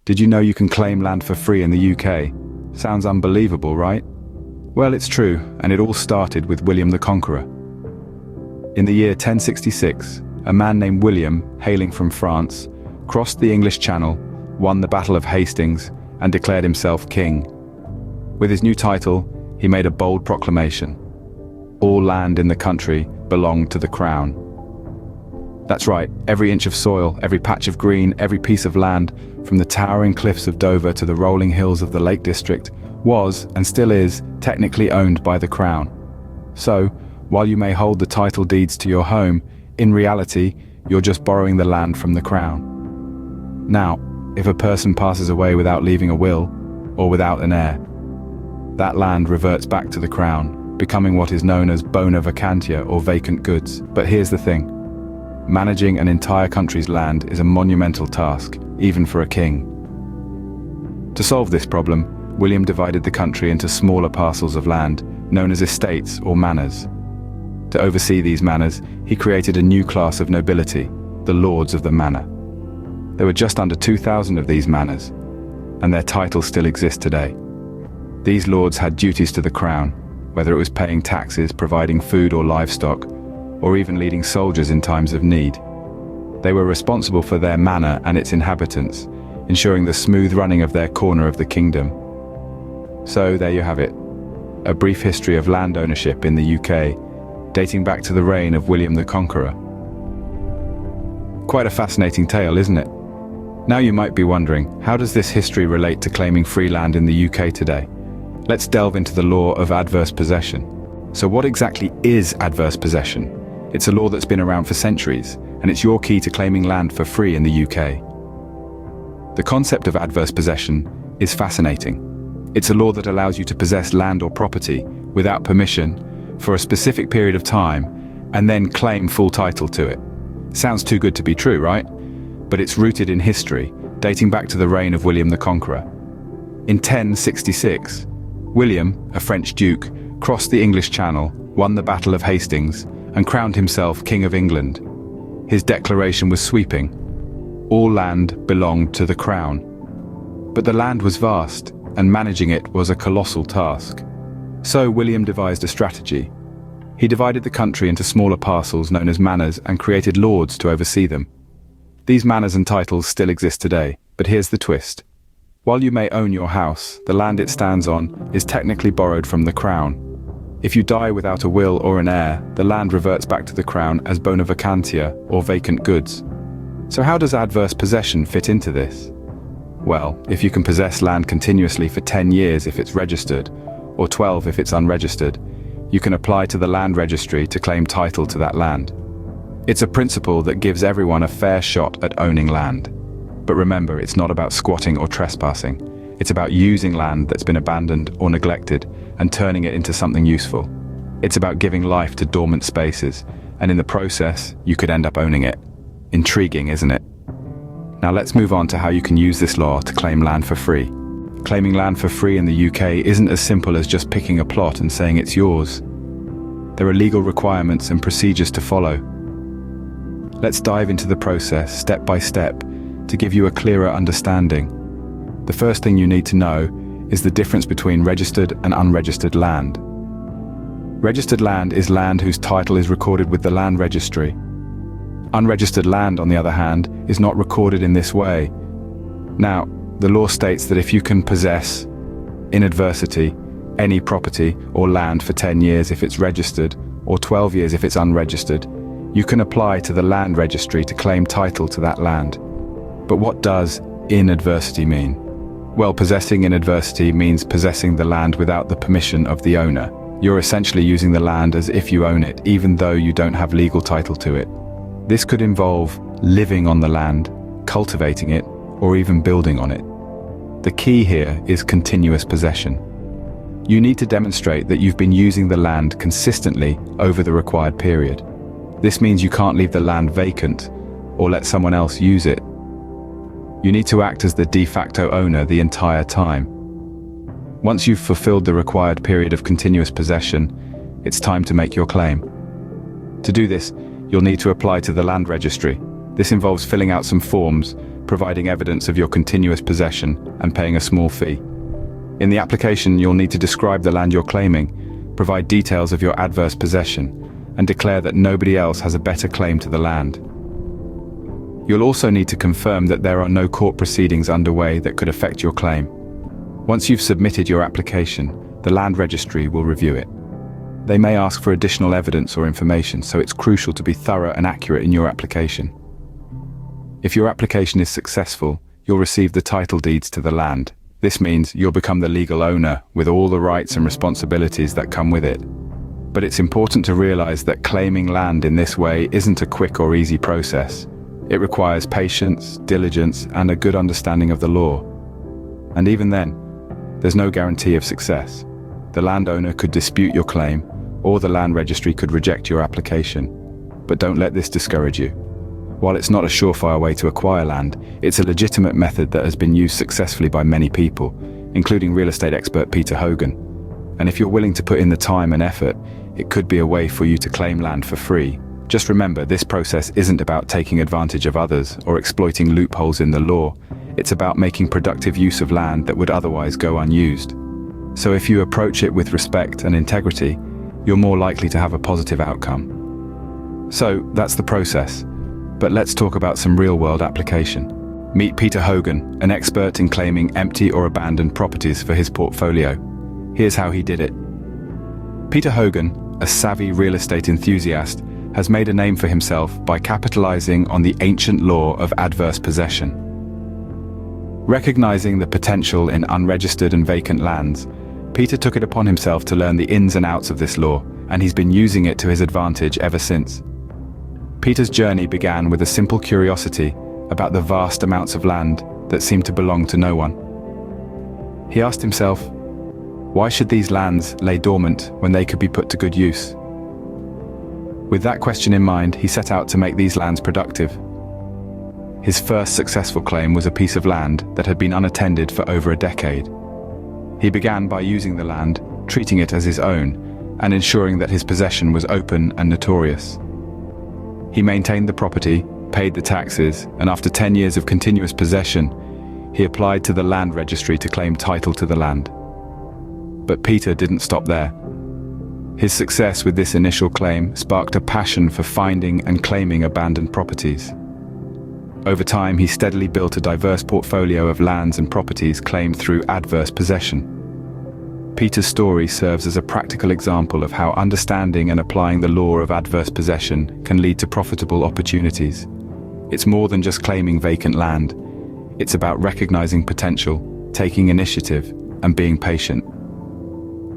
Did you know you can claim land for free in the UK? Sounds unbelievable, right? Well, it's true, and it all started with William the Conqueror. In the year 1066, a man named William, hailing from France, crossed the English Channel, won the Battle of Hastings, and declared himself king. With his new title, he made a bold proclamation. All land in the country belonged to the crown. That's right, every inch of soil, every patch of green, every piece of land, from the towering cliffs of Dover to the rolling hills of the Lake District, was, and still is, technically owned by the crown. So, while you may hold the title deeds to your home, in reality, you're just borrowing the land from the crown. Now, if a person passes away without leaving a will, or without an heir, that land reverts back to the crown, becoming what is known as bona vacantia or vacant goods. But here's the thing. Managing an entire country's land is a monumental task, even for a king. To solve this problem, William divided the country into smaller parcels of land, known as estates or manors. To oversee these manors, he created a new class of nobility, the lords of the manor. There were just under 2,000 of these manors, and their titles still exist today. These lords had duties to the crown, whether it was paying taxes, providing food or livestock, or even leading soldiers in times of need. They were responsible for their manor and its inhabitants, ensuring the smooth running of their corner of the kingdom. So there you have it, a brief history of land ownership in the UK, dating back to the reign of William the Conqueror. Quite a fascinating tale, isn't it? Now you might be wondering, how does this history relate to claiming free land in the UK today? Let's delve into the law of adverse possession. So what exactly is adverse possession? It's a law that's been around for centuries, and it's your key to claiming land for free in the UK. The concept of adverse possession is fascinating. It's a law that allows you to possess land or property without permission for a specific period of time and then claim full title to it. Sounds too good to be true, right? But it's rooted in history, dating back to the reign of William the Conqueror. In 1066, William, a French duke, crossed the English Channel, won the Battle of Hastings, and crowned himself King of England. His declaration was sweeping. All land belonged to the crown. But the land was vast, and managing it was a colossal task. So William devised a strategy. He divided the country into smaller parcels known as manors and created lords to oversee them. These manors and titles still exist today, but here's the twist. While you may own your house, the land it stands on is technically borrowed from the crown. If you die without a will or an heir, the land reverts back to the crown as bona vacantia or vacant goods. So how does adverse possession fit into this? Well, if you can possess land continuously for 10 years if it's registered, or 12 if it's unregistered, you can apply to the land registry to claim title to that land. It's a principle that gives everyone a fair shot at owning land. But remember, it's not about squatting or trespassing. It's about using land that's been abandoned or neglected and turning it into something useful. It's about giving life to dormant spaces, and in the process, you could end up owning it. Intriguing, isn't it? Now let's move on to how you can use this law to claim land for free. Claiming land for free in the UK isn't as simple as just picking a plot and saying it's yours. There are legal requirements and procedures to follow. Let's dive into the process step by step to give you a clearer understanding. The first thing you need to know is the difference between registered and unregistered land. Registered land is land whose title is recorded with the land registry. Unregistered land, on the other hand, is not recorded in this way. Now, the law states that if you can possess, in adversity, any property or land for 10 years if it's registered, or 12 years if it's unregistered, you can apply to the land registry to claim title to that land. But what does in adversity mean? Well, possessing in adversity means possessing the land without the permission of the owner. You're essentially using the land as if you own it, even though you don't have legal title to it. This could involve living on the land, cultivating it, or even building on it. The key here is continuous possession. You need to demonstrate that you've been using the land consistently over the required period. This means you can't leave the land vacant or let someone else use it. You need to act as the de facto owner the entire time. Once you've fulfilled the required period of continuous possession, it's time to make your claim. To do this, you'll need to apply to the land registry. This involves filling out some forms, providing evidence of your continuous possession and paying a small fee. In the application, you'll need to describe the land you're claiming, provide details of your adverse possession, and declare that nobody else has a better claim to the land. You'll also need to confirm that there are no court proceedings underway that could affect your claim. Once you've submitted your application, the Land Registry will review it. They may ask for additional evidence or information, so it's crucial to be thorough and accurate in your application. If your application is successful, you'll receive the title deeds to the land. This means you'll become the legal owner with all the rights and responsibilities that come with it. But it's important to realize that claiming land in this way isn't a quick or easy process. It requires patience, diligence, and a good understanding of the law. And even then, there's no guarantee of success. The landowner could dispute your claim, or the Land Registry could reject your application. But don't let this discourage you. While it's not a surefire way to acquire land, it's a legitimate method that has been used successfully by many people, including real estate expert Peter Hogan. And if you're willing to put in the time and effort, it could be a way for you to claim land for free. Just remember, this process isn't about taking advantage of others or exploiting loopholes in the law. It's about making productive use of land that would otherwise go unused. So if you approach it with respect and integrity, you're more likely to have a positive outcome. So that's the process. But let's talk about some real-world application. Meet Peter Hogan, an expert in claiming empty or abandoned properties for his portfolio. Here's how he did it. Peter Hogan, a savvy real estate enthusiast, has made a name for himself by capitalizing on the ancient law of adverse possession. Recognizing the potential in unregistered and vacant lands, Peter took it upon himself to learn the ins and outs of this law, and he's been using it to his advantage ever since. Peter's journey began with a simple curiosity about the vast amounts of land that seemed to belong to no one. He asked himself, why should these lands lay dormant when they could be put to good use? With that question in mind, he set out to make these lands productive. His first successful claim was a piece of land that had been unattended for over a decade. He began by using the land, treating it as his own, and ensuring that his possession was open and notorious. He maintained the property, paid the taxes, and after 10 years of continuous possession, he applied to the Land Registry to claim title to the land. But Peter didn't stop there. His success with this initial claim sparked a passion for finding and claiming abandoned properties. Over time, he steadily built a diverse portfolio of lands and properties claimed through adverse possession. Peter's story serves as a practical example of how understanding and applying the law of adverse possession can lead to profitable opportunities. It's more than just claiming vacant land. It's about recognizing potential, taking initiative, and being patient.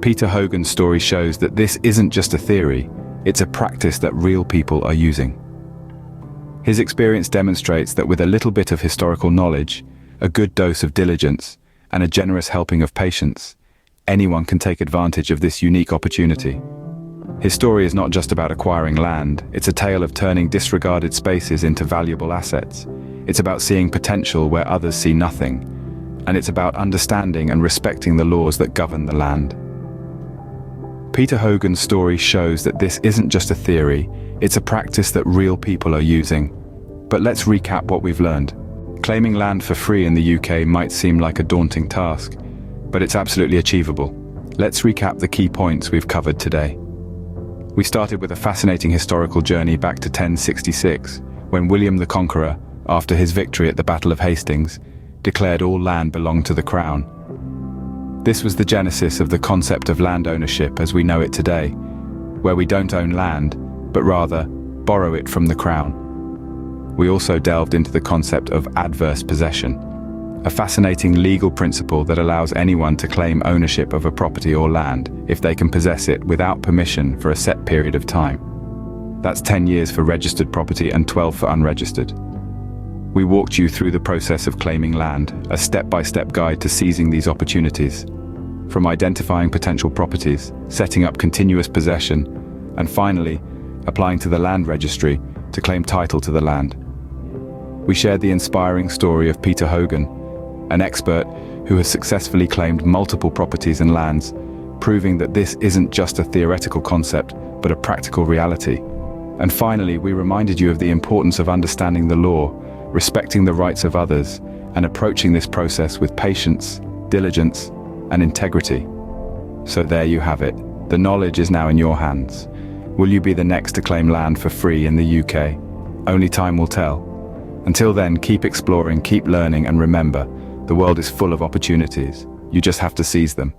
Peter Hogan's story shows that this isn't just a theory, it's a practice that real people are using. His experience demonstrates that with a little bit of historical knowledge, a good dose of diligence, and a generous helping of patience, anyone can take advantage of this unique opportunity. His story is not just about acquiring land, it's a tale of turning disregarded spaces into valuable assets. It's about seeing potential where others see nothing, and it's about understanding and respecting the laws that govern the land. Peter Hogan's story shows that this isn't just a theory, it's a practice that real people are using. But let's recap what we've learned. Claiming land for free in the UK might seem like a daunting task, but it's absolutely achievable. Let's recap the key points we've covered today. We started with a fascinating historical journey back to 1066, when William the Conqueror, after his victory at the Battle of Hastings, declared all land belonged to the Crown. This was the genesis of the concept of land ownership as we know it today, where we don't own land, but rather borrow it from the Crown. We also delved into the concept of adverse possession, a fascinating legal principle that allows anyone to claim ownership of a property or land if they can possess it without permission for a set period of time. That's 10 years for registered property and 12 for unregistered. We walked you through the process of claiming land, a step-by-step guide to seizing these opportunities. From identifying potential properties, setting up continuous possession, and finally, applying to the Land Registry to claim title to the land. We shared the inspiring story of Peter Hogan, an expert who has successfully claimed multiple properties and lands, proving that this isn't just a theoretical concept, but a practical reality. And finally, we reminded you of the importance of understanding the law, respecting the rights of others, and approaching this process with patience, diligence, and integrity. So there you have it. The knowledge is now in your hands. Will you be the next to claim land for free in the UK? Only time will tell. Until then, keep exploring, keep learning, and remember, the world is full of opportunities. You just have to seize them.